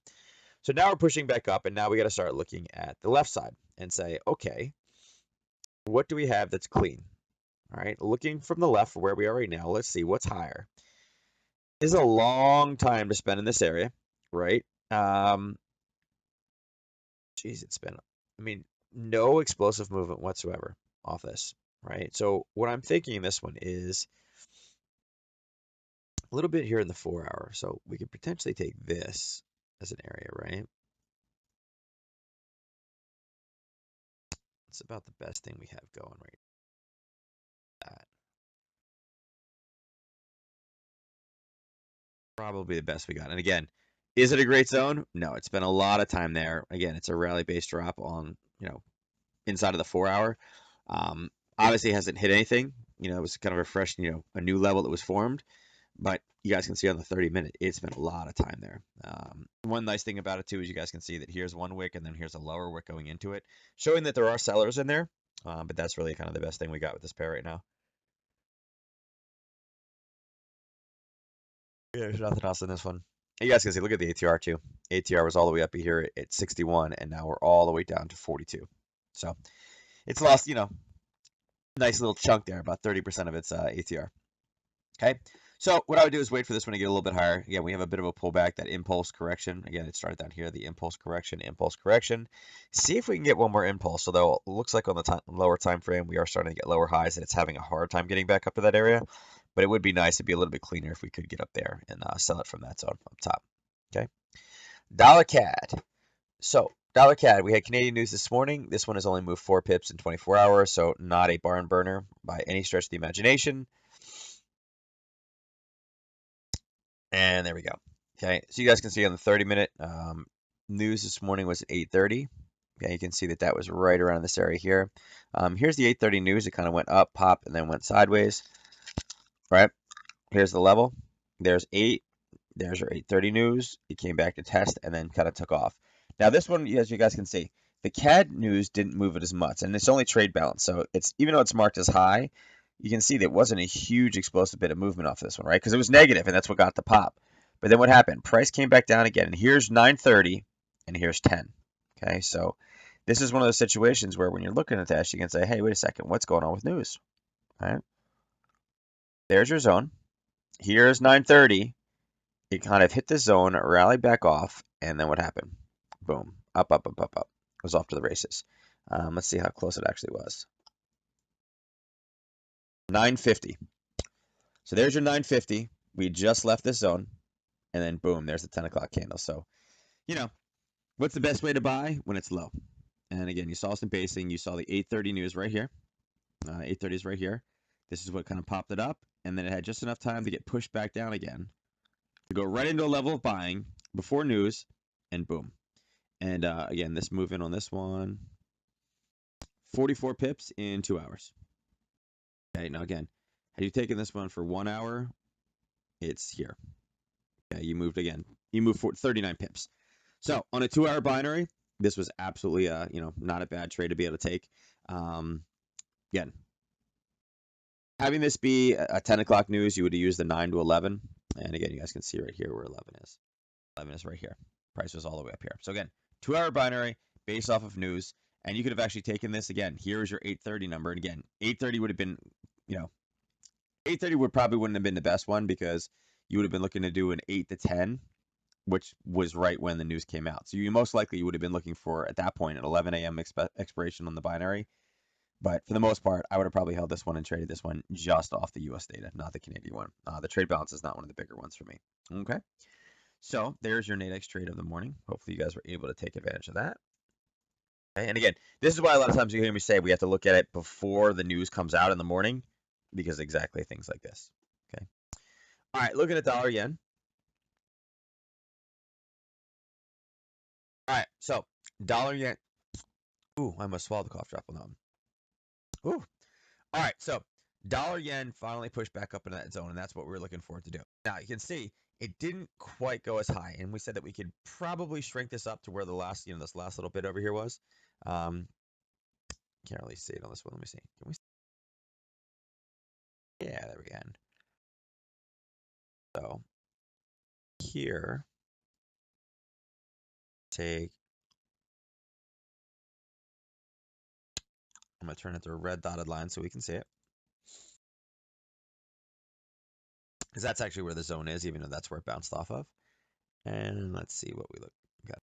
So now we're pushing back up. And now we got to start looking at the left side and say, okay, what do we have that's clean? All right, looking from the left where we are right now, let's see what's higher. This is a long time to spend in this area, right? Geez, it's been, I mean, no explosive movement whatsoever off this, right? So what I'm thinking in this one is a little bit here in the 4-hour. So we could potentially take this as an area, right? It's about the best thing we have going right now. Probably the best we got. And again, is it a great zone? No, it's been a lot of time there. Again, it's a rally-based drop on, inside of the 4-hour. Obviously hasn't hit anything. It was kind of a fresh, a new level that was formed. But you guys can see on the 30-minute, it's been a lot of time there. One nice thing about it too is you guys can see that here's one wick and then here's a lower wick going into it, showing that there are sellers in there. But that's really kind of the best thing we got with this pair right now. Yeah, there's nothing else in this one. You guys can see, look at the ATR too. ATR was all the way up here at 61, and now we're all the way down to 42. So it's lost, nice little chunk there, about 30% of its ATR. Okay, so what I would do is wait for this one to get a little bit higher. Again, we have a bit of a pullback, that impulse correction. Again, it started down here, the impulse correction, impulse correction. See if we can get one more impulse. Although it looks like on the lower time frame, we are starting to get lower highs, and it's having a hard time getting back up to that area. But it would be nice to be a little bit cleaner if we could get up there and sell it from that zone up top. Okay, dollar CAD. So dollar CAD, we had Canadian news this morning. This one has only moved 4 pips in 24 hours, so not a barn burner by any stretch of the imagination. And there we go. Okay, so you guys can see on the 30-minute news this morning was 8:30. Okay, you can see that that was right around this area here. Here's the 8:30 news. It kind of went up, pop, and then went sideways. Right? Here's the level. There's 8. There's your 8:30 news. It came back to test and then kind of took off. Now this one, as you guys can see, the CAD news didn't move it as much, and it's only trade balance. So it's even though it's marked as high, you can see that it wasn't a huge explosive bit of movement off this one, right? Because it was negative, and that's what got the pop. But then what happened? Price came back down again, and here's 9:30, and here's 10. Okay, so this is one of those situations where when you're looking at this, you can say, hey, wait a second, what's going on with news? All right, there's your zone. Here's 9:30. It kind of hit the zone, rallied back off, and then what happened? Boom, up, up, up, up, up. It was off to the races. Let's see how close it actually was. 950. So there's your 950. We just left this zone, and then boom, there's the 10 o'clock candle. So, you know, what's the best way to buy? When it's low. And again, you saw some basing. You saw the 8:30 news right here. 8:30 is right here. This is what kind of popped it up, and then it had just enough time to get pushed back down again to go right into a level of buying before news, and boom. And again, this move in on this one, 44 pips in 2 hours. Okay, now again, had you taken this one for 1 hour, it's here. Okay, you moved again. You moved for 39 pips. So on a 2-hour binary, this was absolutely not a bad trade to be able to take. Again, having this be a 10 o'clock news, you would have used the 9 to 11. And again, you guys can see right here where 11 is. 11 is right here. Price was all the way up here. So again, 2-hour binary based off of news. And you could have actually taken this again. Here's your 8:30 number. And again, 8:30 would have been, 8:30 wouldn't have been the best one because you would have been looking to do an 8 to 10, which was right when the news came out. So you most likely would have been looking for, at that point, an 11 a.m. expiration on the binary. But for the most part, I would have probably held this one and traded this one just off the US data, not the Canadian one. The trade balance is not one of the bigger ones for me. Okay. So there's your Nadex trade of the morning. Hopefully you guys were able to take advantage of that. Okay, and again, this is why a lot of times you hear me say we have to look at it before the news comes out in the morning, because exactly things like this. Okay. All right, looking at dollar yen. All right, so dollar yen. Ooh, I almost swallowed the cough drop on that one. Ooh. All right, so dollar yen finally pushed back up into that zone, and that's what we were looking for it to do. Now you can see it didn't quite go as high, and we said that we could probably shrink this up to where the last, this last little bit over here was. Can't really see it on this one. Let me see. Can we? Yeah, there we go. So here, I'm gonna turn it to a red dotted line so we can see it. Because that's actually where the zone is, even though that's where it bounced off of. And let's see what we got.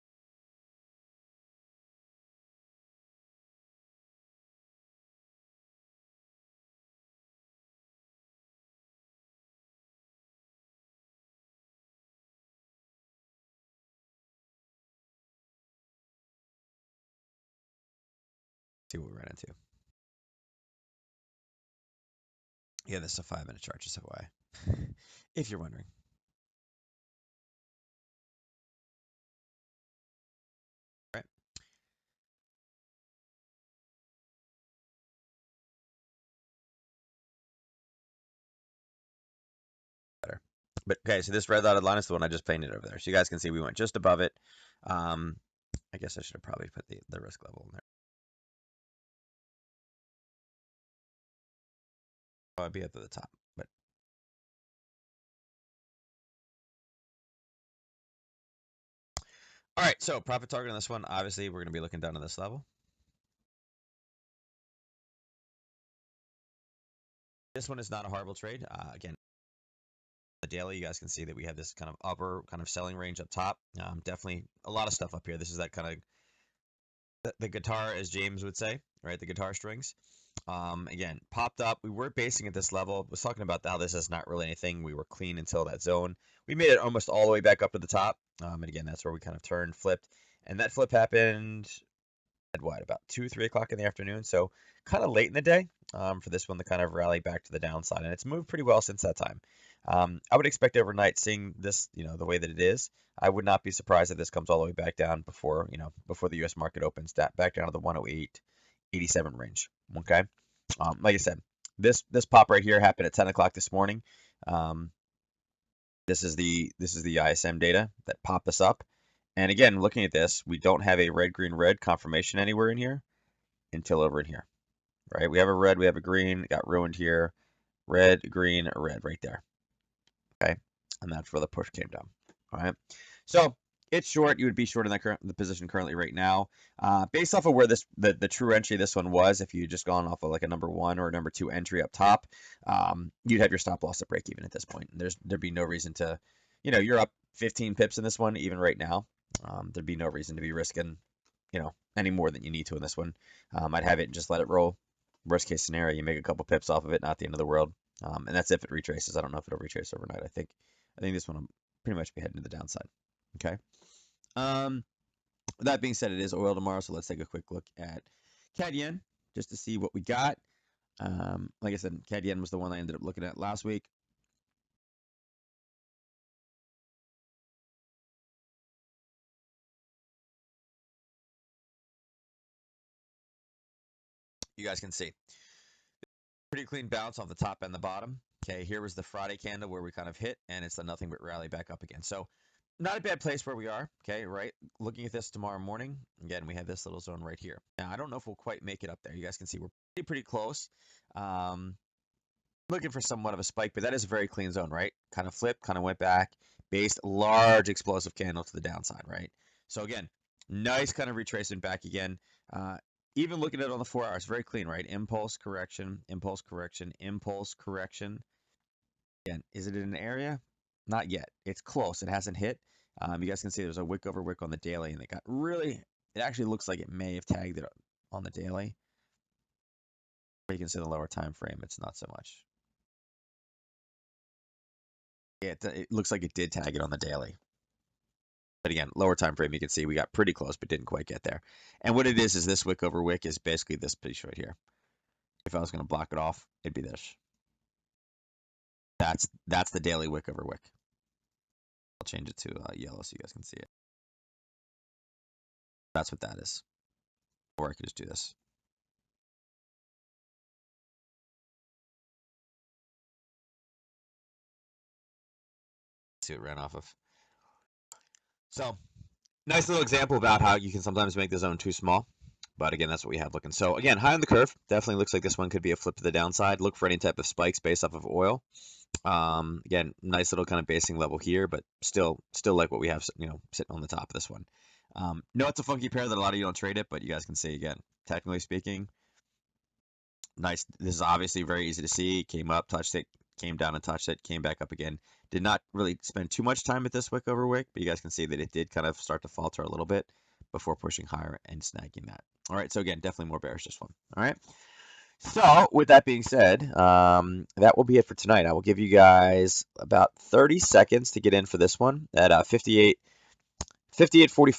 See what we ran into. Yeah, this is a 5-minute chart, just FYI, if you're wondering. Right. Better. But okay, so this red dotted line is the one I just painted over there. So you guys can see we went just above it. I guess I should have probably put the risk level in there. Oh, I'd be up to the top, but all right. So profit target on this one, obviously, we're going to be looking down to this level. This one is not a horrible trade. Again, the daily, you guys can see that we have this kind of upper kind of selling range up top. Definitely a lot of stuff up here. This is that kind of the guitar, as James would say, right? The guitar strings. Again, popped up. We were basing at this level. Was talking about how this is not really anything. We were clean until that zone. We made it almost all the way back up to the top. And again, that's where we kind of turned, flipped, and that flip happened what, about 2, 3 o'clock in the afternoon. So kind of late in the day for this one to kind of rally back to the downside. And it's moved pretty well since that time. I would expect overnight, seeing this, the way that it is, I would not be surprised if this comes all the way back down before, before the U.S. market opens, back down to the 108.87 range. Okay. Like I said, this pop right here happened at 10 o'clock this morning. This is the ISM data that popped us up. And again, looking at this, we don't have a red, green, red confirmation anywhere in here until over in here, right? We have a red, we have a green, it got ruined here. Red, green, red right there. Okay, and that's where the push came down. All right, so it's short. You would be short in the position currently right now, based off of where the true entry this one was. If you had just gone off of like a number 1 or a number 2 entry up top, you'd have your stop loss at break even at this point. There'd be no reason to, you're up 15 pips in this one even right now. There'd be no reason to be risking, any more than you need to in this one. I'd have it and just let it roll. Worst case scenario, you make a couple pips off of it, not the end of the world. And that's if it retraces. I don't know if it'll retrace overnight. I think this one will pretty much be heading to the downside. Okay. That being said, it is oil tomorrow, so let's take a quick look at CAD yen just to see what we got. Like I said, CAD yen was the one I ended up looking at last week. You guys can see pretty clean bounce off the top and the bottom. Okay, here was the Friday candle where we kind of hit, and it's the nothing but rally back up again. So not a bad place where we are. Okay, right? Looking at this tomorrow morning, again, we have this little zone right here. Now, I don't know if we'll quite make it up there. You guys can see we're pretty close. Looking for somewhat of a spike, but that is a very clean zone, right? Kind of flipped, kind of went back, based large explosive candle to the downside, right? So again, nice kind of retracing back again. Even looking at it on the 4 hours, very clean, right? Impulse correction, impulse correction, impulse correction. Again, is it in an area? Not yet. It's close. It hasn't hit. You guys can see there's a wick over wick on the daily, and it actually looks like it may have tagged it on the daily. But you can see the lower time frame, it's not so much. Yeah, it looks like it did tag it on the daily. But again, lower time frame, you can see we got pretty close, but didn't quite get there. And what it is this wick over wick is basically this piece right here. If I was going to block it off, it'd be this. That's the daily wick over wick. I'll change it to yellow so you guys can see it. That's what that is. Or I could just do this. See what it ran off of. So, nice little example about how you can sometimes make the zone too small. But again, that's what we have looking. So again, high on the curve. Definitely looks like this one could be a flip to the downside. Look for any type of spikes based off of oil. Again, nice little kind of basing level here, but still like what we have, sitting on the top of this one. No, it's a funky pair that a lot of you don't trade it, but you guys can see again, technically speaking, nice. This is obviously very easy to see. Came up, touched it, came down and touched it, came back up again. Did not really spend too much time at this wick over wick, but you guys can see that it did kind of start to falter a little bit before pushing higher and snagging that. All right, so again, definitely more bearish this one. All right. So with that being said, that will be it for tonight. I will give you guys about 30 seconds to get in for this one at 58.45.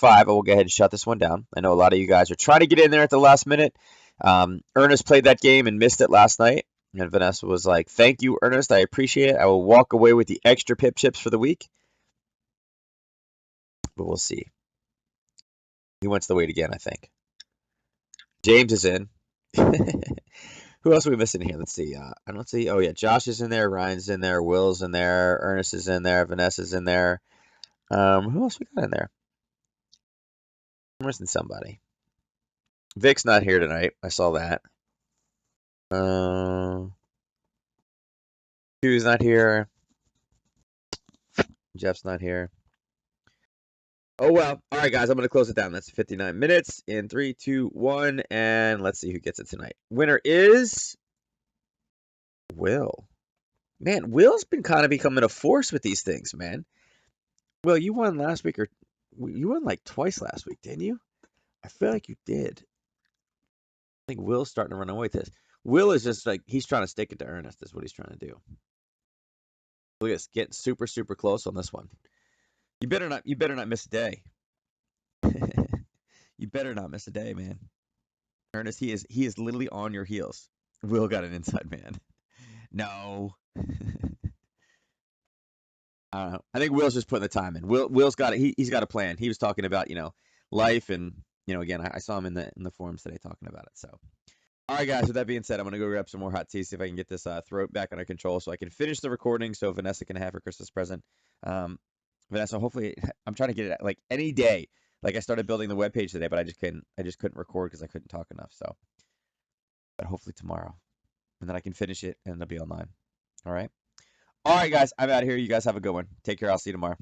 I will go ahead and shut this one down. I know a lot of you guys are trying to get in there at the last minute. Ernest played that game and missed it last night. And Vanessa was like, thank you, Ernest. I appreciate it. I will walk away with the extra pip chips for the week. But we'll see. He wants to wait again, I think. James is in. Who else are we missing here? Let's see. I don't see. Oh, yeah. Josh is in there. Ryan's in there. Will's in there. Ernest is in there. Vanessa's in there. Who else we got in there? I'm missing somebody. Vic's not here tonight. I saw that. Tues not here. Jeff's not here. Oh, well. All right, guys. I'm going to close it down. That's 59 minutes in 3, 2, 1. And let's see who gets it tonight. Winner is Will. Man, Will's been kind of becoming a force with these things, man. Will, you won last week, or you won like twice last week, didn't you? I feel like you did. I think Will's starting to run away with this. Will is just like, he's trying to stick it to Ernest, is what he's trying to do. Look at this, getting super, super close on this one. You better not miss a day. You better not miss a day, man. Ernest, he is literally on your heels. Will got an inside man. No. I don't know. I think Will's just putting the time in. Will's got it. He's got a plan. He was talking about life and again I saw him in the forums today talking about it. So all right, guys. With that being said, I'm gonna go grab some more hot tea, see if I can get this throat back under control, so I can finish the recording, so Vanessa can have her Christmas present. Vanessa, hopefully, I'm trying to get it like any day. Like I started building the webpage today, but I just couldn't. I just couldn't record because I couldn't talk enough. So, but hopefully tomorrow, and then I can finish it and it'll be online. All right. All right, guys. I'm out of here. You guys have a good one. Take care. I'll see you tomorrow.